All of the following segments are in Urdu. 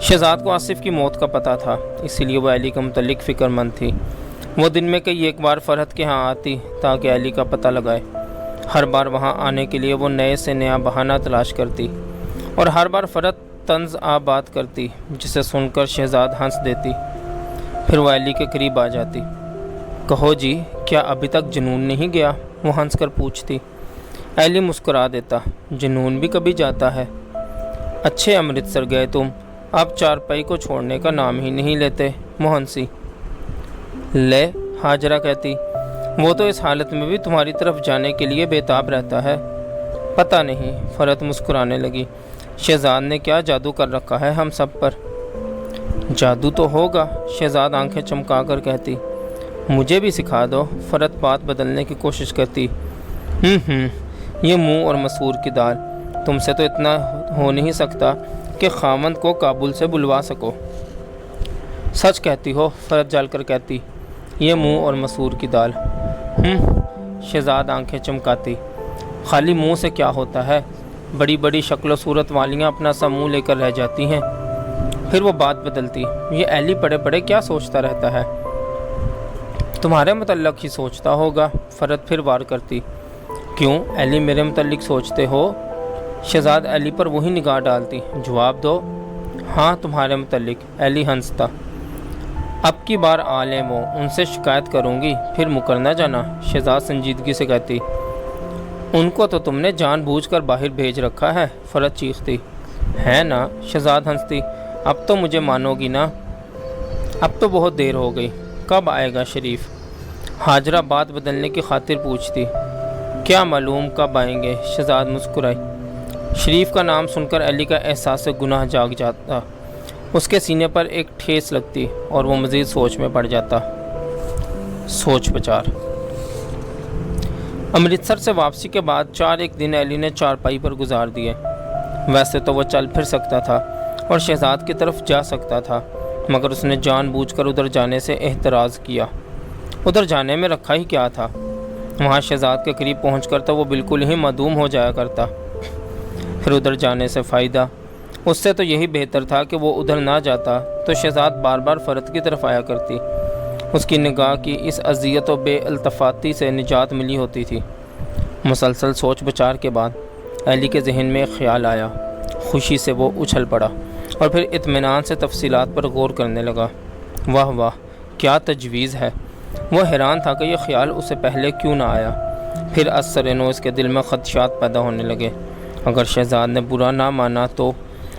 شہزاد کو آصف کی موت کا پتہ تھا، اسی لیے وہ ایلی کے متعلق فکر مند تھی۔ وہ دن میں کئی ایک بار فرحت کے ہاں آتی تاکہ ایلی کا پتہ لگائے۔ ہر بار وہاں آنے کے لیے وہ نئے سے نیا بہانہ تلاش کرتی اور ہر بار فرحت طنز بات کرتی جسے سن کر شہزاد ہنس دیتی۔ پھر وہ ایلی کے قریب آ جاتی۔ کہو جی، کیا ابھی تک جنون نہیں گیا؟ وہ ہنس کر پوچھتی۔ ایلی مسکرا دیتا۔ جنون بھی کبھی جاتا ہے۔ اچھے امرتسر گئے تم، اب چارپائی کو چھوڑنے کا نام ہی نہیں لیتے۔ وہ ہنسی۔ لے، ہاجرہ کہتی، وہ تو اس حالت میں بھی تمہاری طرف جانے کے لیے بےتاب رہتا ہے۔ پتہ نہیں، فرحت مسکرانے لگی۔ شہزاد نے کیا جادو کر رکھا ہے ہم سب پر؟ جادو تو ہوگا، شہزاد آنکھیں چمکا کر کہتی۔ مجھے بھی سکھا دو، فرحت بات بدلنے کی کوشش کرتی۔ یہ منہ اور مسور کی دال، تم سے تو اتنا ہو نہیں سکتا کہ خاوند کو کابل سے بلوا سکو۔ سچ کہتی ہو، فرحت جل کر کہتی۔ یہ منہ اور مسور کی دال۔ شہزاد آنکھیں چمکاتی۔ خالی منہ سے کیا ہوتا ہے؟ بڑی بڑی شکل و صورت والیاں اپنا سا منہ لے کر رہ جاتی ہیں۔ پھر وہ بات بدلتی۔ یہ ایلی پڑے پڑے کیا سوچتا رہتا ہے؟ تمہارے متعلق ہی سوچتا ہوگا، فرحت پھر وار کرتی۔ کیوں ایلی میرے متعلق سوچتے ہو؟ شہزاد ایلی پر وہی نگاہ ڈالتی۔ جواب دو۔ ہاں، تمہارے متعلق، ایلی ہنستا۔ اب کی بار آ لیں وہ، ان سے شکایت کروں گی، پھر مکر نہ جانا، شہزاد سنجیدگی سے کہتی۔ ان کو تو تم نے جان بوجھ کر باہر بھیج رکھا ہے، فرحت چیختی۔ ہے نا، شہزاد ہنستی۔ اب تو مجھے مانو گی نا؟ اب تو بہت دیر ہو گئی، کب آئے گا شریف؟ ہاجرہ بات بدلنے کی خاطر پوچھتی۔ کیا معلوم کب آئیں گے، شہزاد مسکرائی۔ شریف کا نام سن کر ایلی کا احساس گناہ جاگ جاتا، اس کے سینے پر ایک ٹھیس لگتی اور وہ مزید سوچ میں پڑ جاتا۔ سوچ بچار۔ امرتسر سے واپسی کے بعد 4 دن ایلی نے چارپائی پر گزار دیے۔ ویسے تو وہ چل پھر سکتا تھا اور شہزاد کی طرف جا سکتا تھا، مگر اس نے جان بوجھ کر ادھر جانے سے احتراز کیا۔ ادھر جانے میں رکھا ہی کیا تھا؟ وہاں شہزاد کے قریب پہنچ کر تو وہ بالکل ہی معدوم ہو جایا کرتا۔ پھر ادھر جانے سے فائدہ؟ اس سے تو یہی بہتر تھا کہ وہ ادھر نہ جاتا تو شہزاد بار بار فرحت کی طرف آیا کرتی۔ اس کی نگاہ کی اس اذیت و بے التفاتی سے نجات ملی ہوتی تھی۔ مسلسل سوچ بچار کے بعد ایلی کے ذہن میں ایک خیال آیا۔ خوشی سے وہ اچھل پڑا اور پھر اطمینان سے تفصیلات پر غور کرنے لگا۔ واہ واہ، کیا تجویز ہے! وہ حیران تھا کہ یہ خیال اسے پہلے کیوں نہ آیا۔ پھر از سر نو اس کے دل میں خدشات پیدا ہونے لگے۔ اگر شہزاد نے برا نہ مانا تو،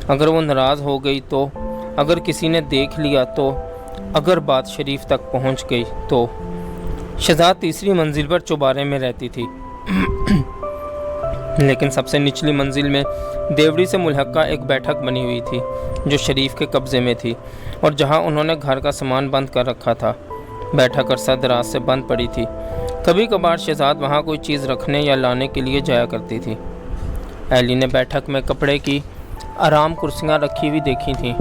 اگر وہ ناراض ہو گئی تو، اگر کسی نے دیکھ لیا تو، اگر بات شریف تک پہنچ گئی تو۔ شہزاد تیسری منزل پر چوبارے میں رہتی تھی، لیکن سب سے نچلی منزل میں دیوڑی سے ملحقہ ایک بیٹھک بنی ہوئی تھی جو شریف کے قبضے میں تھی اور جہاں انہوں نے گھر کا سامان بند کر رکھا تھا۔ بیٹھک عرصہ دراز سے بند پڑی تھی۔ کبھی کبھار شہزاد وہاں کوئی چیز رکھنے یا لانے کے لیے جایا کرتی تھی۔ ایلی نے بیٹھک میں کپڑے کی آرام کرسیاں رکھی ہوئی دیکھی تھیں۔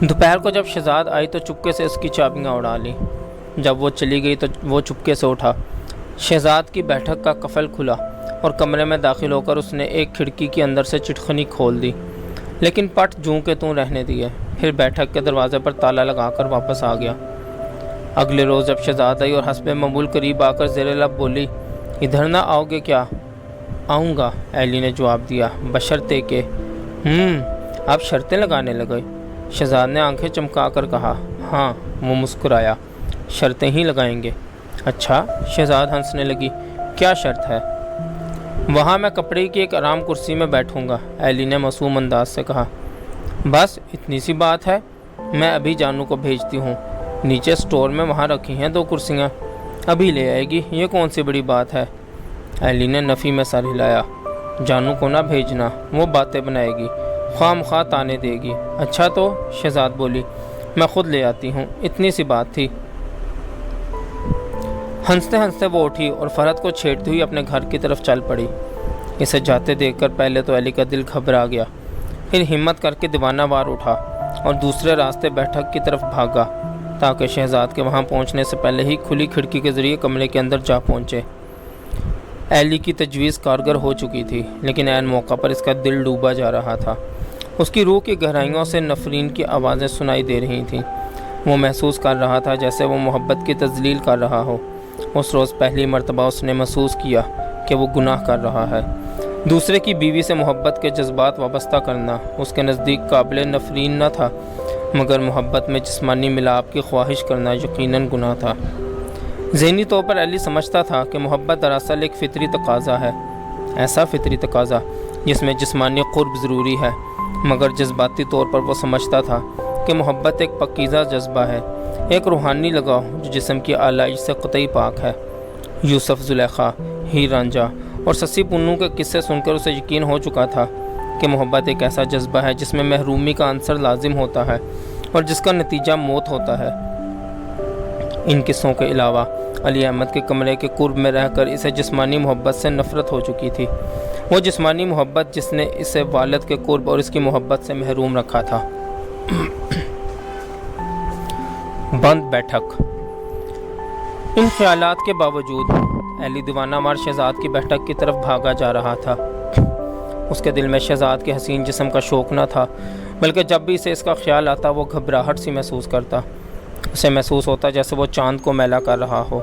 دوپہر کو جب شہزاد آئی تو چپکے سے اس کی چابیاں اڑا لی۔ جب وہ چلی گئی تو وہ چپکے سے اٹھا۔ شہزاد کی بیٹھک کا قفل کھلا اور کمرے میں داخل ہو کر اس نے ایک کھڑکی کے اندر سے چٹخنی کھول دی، لیکن پٹ جوں کے توں رہنے دیے۔ پھر بیٹھک کے دروازے پر تالا لگا کر واپس آ گیا۔ اگلے روز جب شہزاد آئی اور حسب معمول قریب آ کر زیر لب بولی، ادھر نہ آؤ گے کیا؟ آؤں گا، ایلی نے جواب دیا، بشرطے کہ آپ شرطیں لگانے لگے؟ شہزاد نے آنکھیں چمکا کر کہا۔ ہاں، وہ مسکرایا، شرطیں ہی لگائیں گے۔ اچھا، شہزاد ہنسنے لگی، کیا شرط ہے؟ وہاں میں کپڑے کی ایک آرام کرسی میں بیٹھوں گا، ایلی نے معصوم انداز سے کہا۔ بس اتنی سی بات ہے؟ میں ابھی جانو کو بھیجتی ہوں، نیچے سٹور میں وہاں رکھی ہیں 2 کرسیاں، ابھی لے آئے گی، یہ کون سی بڑی بات ہے؟ ایلی نے نفی میں سر ہلایا۔ جانو کو نہ بھیجنا، وہ باتیں بنائے گی، خواہ مخواہ تانے دے گی۔ اچھا تو، شہزاد بولی، میں خود لے آتی ہوں، اتنی سی بات تھی۔ ہنستے ہنستے وہ اٹھی اور فرحت کو چھیڑتی ہوئی اپنے گھر کی طرف چل پڑی۔ اسے جاتے دیکھ کر پہلے تو ایلی کا دل گھبرا گیا، پھر ہمت کر کے دیوانہ وار اٹھا اور دوسرے راستے بیٹھک کی طرف بھاگا تاکہ شہزاد کے وہاں پہنچنے سے پہلے ہی کھلی کھڑکی کے ذریعے کمرے کے اندر جا پہنچے۔ ایلی کی تجویز کارگر ہو چکی تھی، لیکن عین موقع پر اس کا دل ڈوبا جا رہا تھا۔ اس کی روح کی گہرائیوں سے نفرین کی آوازیں سنائی دے رہی تھیں۔ وہ محسوس کر رہا تھا جیسے وہ محبت کی تذلیل کر رہا ہو۔ اس روز پہلی مرتبہ اس نے محسوس کیا کہ وہ گناہ کر رہا ہے۔ دوسرے کی بیوی سے محبت کے جذبات وابستہ کرنا اس کے نزدیک قابل نفرین نہ تھا، مگر محبت میں جسمانی ملاپ کی خواہش کرنا یقیناً گناہ تھا۔ ذہنی طور پر ایلی سمجھتا تھا کہ محبت دراصل ایک فطری تقاضا ہے، ایسا فطری تقاضا جس میں جسمانی قرب ضروری ہے، مگر جذباتی طور پر وہ سمجھتا تھا کہ محبت ایک پاکیزہ جذبہ ہے، ایک روحانی لگاؤ جو جسم کی آلائش سے قطعی پاک ہے۔ یوسف، زلیخا، ہیر رانجھا اور سسی پنو کے قصے سن کر اسے یقین ہو چکا تھا کہ محبت ایک ایسا جذبہ ہے جس میں محرومی کا عنصر لازم ہوتا ہے اور جس کا نتیجہ موت ہوتا ہے۔ ان قصوں کے علاوہ علی احمد کے کمرے کے قرب میں رہ کر اسے جسمانی محبت سے نفرت ہو چکی تھی، وہ جسمانی محبت جس نے اسے والد کے قرب اور اس کی محبت سے محروم رکھا تھا۔ بند بیٹھک۔ ان خیالات کے باوجود ایلی دیوانہ وار شہزاد کی بیٹھک کی طرف بھاگا جا رہا تھا۔ اس کے دل میں شہزاد کے حسین جسم کا شوق نہ تھا، بلکہ جب بھی اسے اس کا خیال آتا وہ گھبراہٹ سی محسوس کرتا۔ اسے محسوس ہوتا جیسے وہ چاند کو میلا کر رہا ہو۔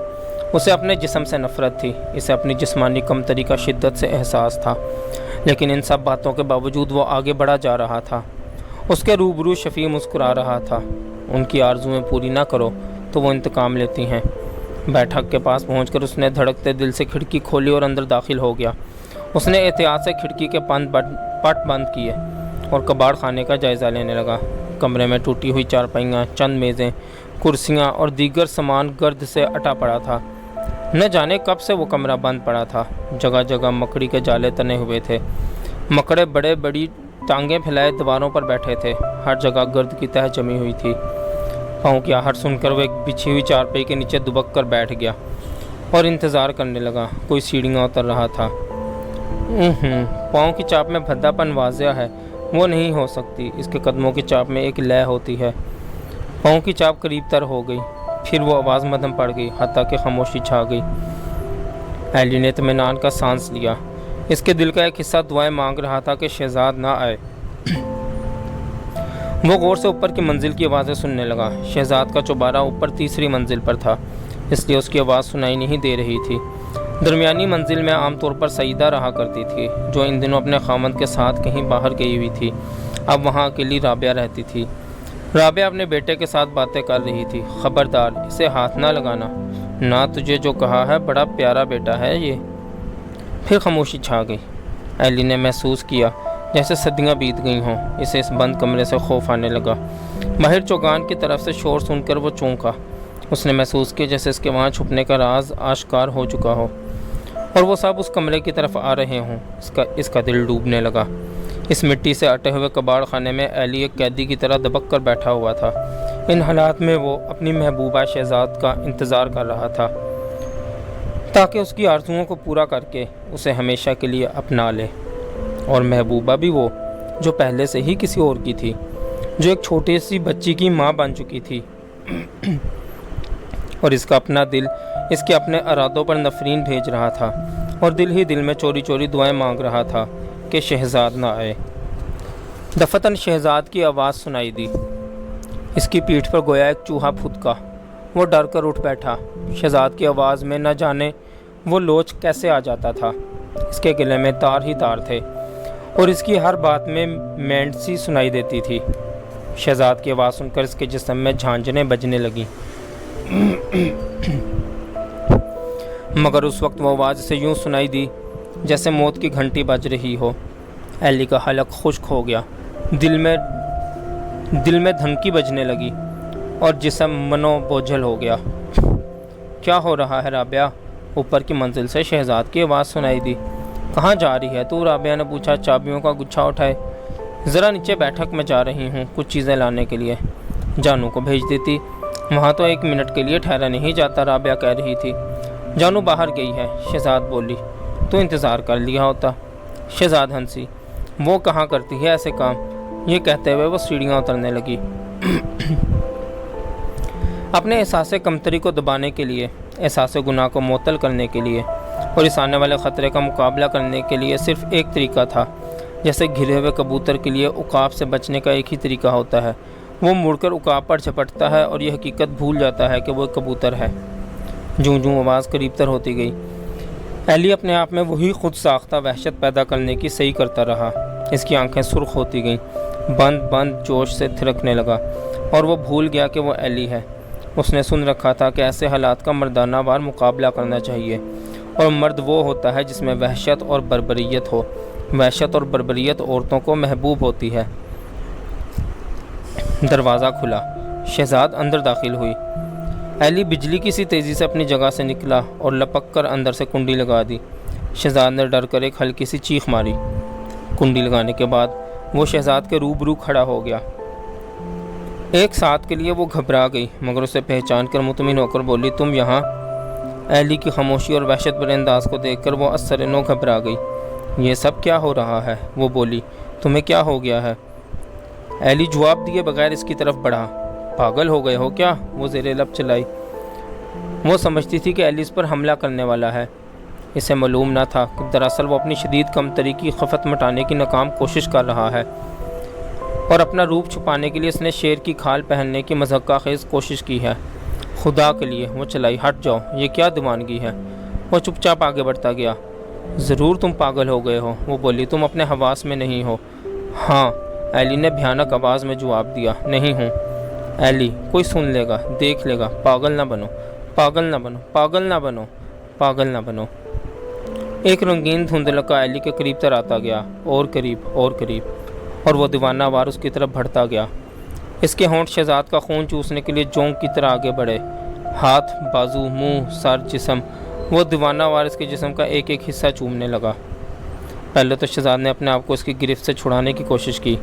اسے اپنے جسم سے نفرت تھی، اسے اپنی جسمانی کمتری کا شدت سے احساس تھا، لیکن ان سب باتوں کے باوجود وہ آگے بڑھا جا رہا تھا۔ اس کے روبرو شفیع مسکرا رہا تھا۔ ان کی آرزویں پوری نہ کرو تو وہ انتقام لیتی ہیں۔ بیٹھک کے پاس پہنچ کر اس نے دھڑکتے دل سے کھڑکی کھولی اور اندر داخل ہو گیا۔ اس نے احتیاط سے کھڑکی کے پٹ بند کیے اور کباڑ خانے کا جائزہ لینے لگا۔ کمرے میں ٹوٹی ہوئی چارپائیاں، چند میزیں، کرسیاں اور دیگر سامان گرد سے اٹا پڑا تھا۔ نہ جانے کب سے وہ کمرہ بند پڑا تھا۔ جگہ جگہ مکڑی کے جالے تنے ہوئے تھے۔ مکڑے بڑے بڑی ٹانگیں پھیلائے دیواروں پر بیٹھے تھے۔ ہر جگہ گرد کی تہہ جمی ہوئی تھی۔ پاؤں کی آہٹ سن کر وہ ایک بچھی ہوئی چارپائی کے نیچے دبک کر بیٹھ گیا اور انتظار کرنے لگا۔ کوئی سیڑھیاں اتر رہا تھا۔ پاؤں کی چاپ میں بھدا پن واضح ہے، وہ نہیں ہو سکتی۔ اس کے قدموں کی چاپ میں ایک لے ہوتی ہے۔ پاؤں کی چاپ قریب تر ہو گئی، پھر وہ آواز مدھم پڑ گئی، حتیٰ کہ خاموشی چھا گئی۔ ایلی نے اطمینان کا سانس لیا۔ اس کے دل کا ایک حصہ دعائیں مانگ رہا تھا کہ شہزاد نہ آئے۔ وہ غور سے اوپر کی منزل کی آوازیں سننے لگا۔ شہزاد کا چوبارہ اوپر تیسری منزل پر تھا، اس لیے اس کی آواز سنائی نہیں دے رہی تھی۔ درمیانی منزل میں عام طور پر سعیدہ رہا کرتی تھی، جو ان دنوں اپنے خاوند کے ساتھ کہیں باہر گئی ہوئی تھی۔ اب وہاں اکیلی رابعہ رہتی تھی۔ رابعہ اپنے بیٹے کے ساتھ باتیں کر رہی تھی۔ خبردار، اسے ہاتھ نہ لگانا، نہ تجھے جو کہا ہے، بڑا پیارا بیٹا ہے یہ۔ پھر خاموشی چھا گئی۔ ایلی نے محسوس کیا جیسے صدیاں بیت گئی ہوں۔ اسے اس بند کمرے سے خوف آنے لگا۔ ماہر چوگان کی طرف سے شور سن کر وہ چونکا۔ اس نے محسوس کیا جیسے اس کے وہاں چھپنے کا راز آشکار ہو چکا ہو اور وہ سب اس کمرے کی طرف آ رہے ہوں۔ اس کا دل ڈوبنے لگا۔ اس مٹی سے اٹے ہوئے کباڑ خانے میں ایلی ایک قیدی کی طرح دبک کر بیٹھا ہوا تھا۔ ان حالات میں وہ اپنی محبوبہ شہزاد کا انتظار کر رہا تھا تاکہ اس کی آرزوؤں کو پورا کر کے اسے ہمیشہ کے لیے اپنا لے، اور محبوبہ بھی وہ جو پہلے سے ہی کسی اور کی تھی، جو ایک چھوٹی سی بچی کی ماں بن چکی تھی۔ اور اس کا اپنا دل اس کے اپنے ارادوں پر نفرین بھیج رہا تھا، اور دل ہی دل میں چوری چوری دعائیں مانگ رہا تھا کہ شہزاد نہ آئے۔ دفتن شہزاد کی آواز سنائی دی۔ اس کی پیٹھ پر گویا ایک چوہا پھدکا۔ وہ ڈر کر اٹھ بیٹھا۔ شہزاد کی آواز میں نہ جانے وہ لوچ کیسے آ جاتا تھا۔ اس کے گلے میں تار ہی تار تھے اور اس کی ہر بات میں مینڈ سی سنائی دیتی تھی۔ شہزاد کی آواز سن کر اس کے جسم میں جھانجھنیں بجنے لگیں، مگر اس وقت وہ آواز اسے یوں سنائی دی جیسے موت کی گھنٹی بج رہی ہو۔ ایلی کا حلق خشک ہو گیا، دل میں دھمکی بجنے لگی اور جسم منو بوجھل ہو گیا۔ کیا ہو رہا ہے رابعہ؟ اوپر کی منزل سے شہزاد کی آواز سنائی دی۔ کہاں جا رہی ہے تو؟ رابعہ نے پوچھا چابیوں کا گچھا اٹھائے۔ ذرا نیچے بیٹھک میں جا رہی ہوں، کچھ چیزیں لانے کے لیے۔ جانو کو بھیج دیتی، وہاں تو 1 منٹ کے لیے ٹھہرا نہیں جاتا، رابعہ کہہ رہی تھی۔ جانو باہر گئی ہے، شہزاد بولی، تو انتظار کر لیا ہوتا۔ شہزاد ہنسی، وہ کہاں کرتی ہے ایسے کام؟ یہ کہتے ہوئے وہ سیڑھیاں اترنے لگی۔ اپنے احساس کمتری کو دبانے کے لیے، احساس گناہ کو معطل کرنے کے لیے اور اس آنے والے خطرے کا مقابلہ کرنے کے لیے صرف ایک طریقہ تھا جیسے گھرے ہوئے کبوتر کے لیے عقاب سے بچنے کا ایک ہی طریقہ ہوتا ہے، وہ مڑ کر عقاب پر جھپٹتا ہے اور یہ حقیقت بھول جاتا ہے کہ وہ ایک کبوتر ہے۔ جوں جوں آواز قریب تر ہوتی گئی، ایلی اپنے آپ میں وہی خود ساختہ وحشت پیدا کرنے کی صحیح کرتا رہا۔ اس کی آنکھیں سرخ ہوتی گئیں، بند جوش سے تھرکنے لگا، اور وہ بھول گیا کہ وہ ایلی ہے۔ اس نے سن رکھا تھا کہ ایسے حالات کا مردانہ وار مقابلہ کرنا چاہیے، اور مرد وہ ہوتا ہے جس میں وحشت اور بربریت ہو۔ وحشت اور بربریت عورتوں کو محبوب ہوتی ہے۔ دروازہ کھلا، شہزاد اندر داخل ہوئی۔ ایلی بجلی کی سی تیزی سے اپنی جگہ سے نکلا اور لپک کر اندر سے کنڈی لگا دی۔ شہزاد نے ڈر کر ایک ہلکی سی چیخ ماری۔ کنڈی لگانے کے بعد وہ شہزاد کے روبرو کھڑا ہو گیا۔ ایک ساتھ کے لیے وہ گھبرا گئی، مگر اسے پہچان کر مطمئن ہو کر بولی، تم یہاں؟ ایلی کی خاموشی اور وحشت بھرے انداز کو دیکھ کر وہ اثر نو گھبرا گئی۔ یہ سب کیا ہو رہا ہے؟ وہ بولی، تمہیں کیا ہو گیا ہے؟ ایلی جواب دیے بغیر اس کی طرف بڑھا۔ پاگل ہو گئے ہو کیا؟ وہ زیر لب چلائی۔ وہ سمجھتی تھی کہ ایلی اس پر حملہ کرنے والا ہے۔ اسے معلوم نہ تھا کہ دراصل وہ اپنی شدید کمتری کی خفت مٹانے کی ناکام کوشش کر رہا ہے، اور اپنا روپ چھپانے کے لیے اس نے شیر کی کھال پہننے کی مضحکہ خیز کوشش کی ہے۔ خدا کے لیے، وہ چلائی، ہٹ جاؤ، یہ کیا دیوانگی ہے؟ وہ چپ چاپ آگے بڑھتا گیا۔ ضرور تم پاگل ہو گئے ہو، وہ بولی، تم اپنے حواس میں نہیں ہو۔ ہاں، ایلی نے بھیانک آواز میں جواب دیا، نہیں ہوں۔ ایلی، کوئی سن لے گا، دیکھ لے گا، پاگل نہ بنو، پاگل نہ بنو، پاگل نہ بنو، پاگل نہ بنو۔ ایک رنگین دھندلکا ایلی کے قریب تر آتا گیا، اور قریب اور قریب، اور وہ دیوانہ وار اس کی طرف بڑھتا گیا۔ اس کے ہونٹ شہزاد کا خون چوسنے کے لیے جونک کی طرح آگے بڑھے۔ ہاتھ، بازو، منہ، سر، جسم، وہ دیوانہ وار اس کے جسم کا ایک ایک حصہ چومنے لگا۔ پہلے تو شہزاد نے اپنے آپ کو اس کی گرفت سے چھڑانے کی کوشش کی،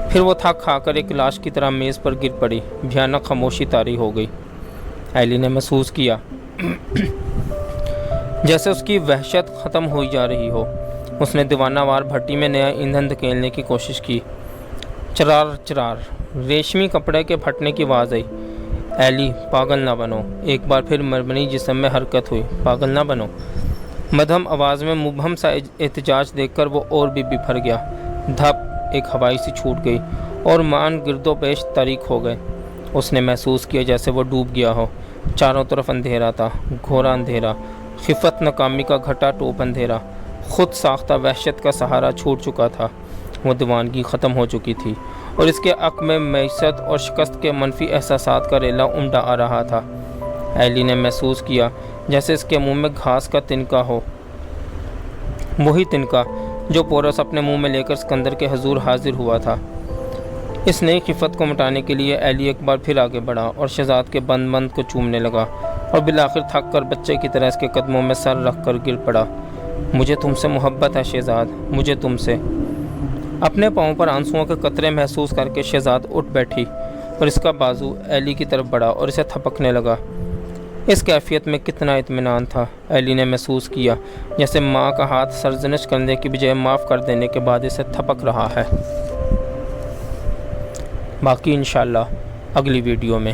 پھر وہ تھک کھا کر ایک لاش کی طرح میز پر گر پڑی۔ بھیانک خاموشی طاری ہو گئی۔ ایلی نے محسوس کیا جیسے اس کی وحشت ختم ہوئی جا رہی ہو۔ اس نے دیوانہ وار بھٹی میں نیا ایندھن دھکیلنے کی کوشش کی۔ چرار چرار، ریشمی کپڑے کے پھٹنے کی آواز آئی۔ ایلی، پاگل نہ بنو۔ ایک بار پھر مرمنی جسم میں حرکت ہوئی، پاگل نہ بنو۔ مدھم آواز میں مبہم سا احتجاج دیکھ کر وہ اور بھی بپھر گیا۔ دھپ، ایک ہوائی سی چھوٹ گئی اور مان گرد و پیش تاریک ہو گئے۔ اس نے محسوس کیا جیسے وہ ڈوب گیا ہو۔ چاروں طرف اندھیرا تھا، گھورا اندھیرا، خفت ناکامی کا گھٹا ٹوپ اندھیرا۔ خود ساختہ وحشت کا سہارا چھوٹ چکا تھا۔ وہ دیوانگی ختم ہو چکی تھی، اور اس کے عق میں معیشت اور شکست کے منفی احساسات کا ریلا امڈا آ رہا تھا۔ ایلی نے محسوس کیا جیسے اس کے منہ میں گھاس کا تنکا ہو، وہی تنکا جو پورس اپنے منہ میں لے کر اسکندر کے حضور حاضر ہوا تھا۔ اس نئی خفت کو مٹانے کے لیے ایلی ایک بار پھر آگے بڑھا اور شہزاد کے بند کو چومنے لگا، اور بالآخر تھک کر بچے کی طرح اس کے قدموں میں سر رکھ کر گر پڑا۔ مجھے تم سے محبت ہے شہزاد، مجھے تم سے۔ اپنے پاؤں پر آنسوؤں کے قطرے محسوس کر کے شہزاد اٹھ بیٹھی، اور اس کا بازو ایلی کی طرف بڑھا اور اسے تھپکنے لگا۔ اس کیفیت میں کتنا اطمینان تھا۔ ایلی نے محسوس کیا جیسے ماں کا ہاتھ سرزنش کرنے کی بجائے معاف کر دینے کے بعد اسے تھپک رہا ہے۔ باقی انشاءاللہ اگلی ویڈیو میں۔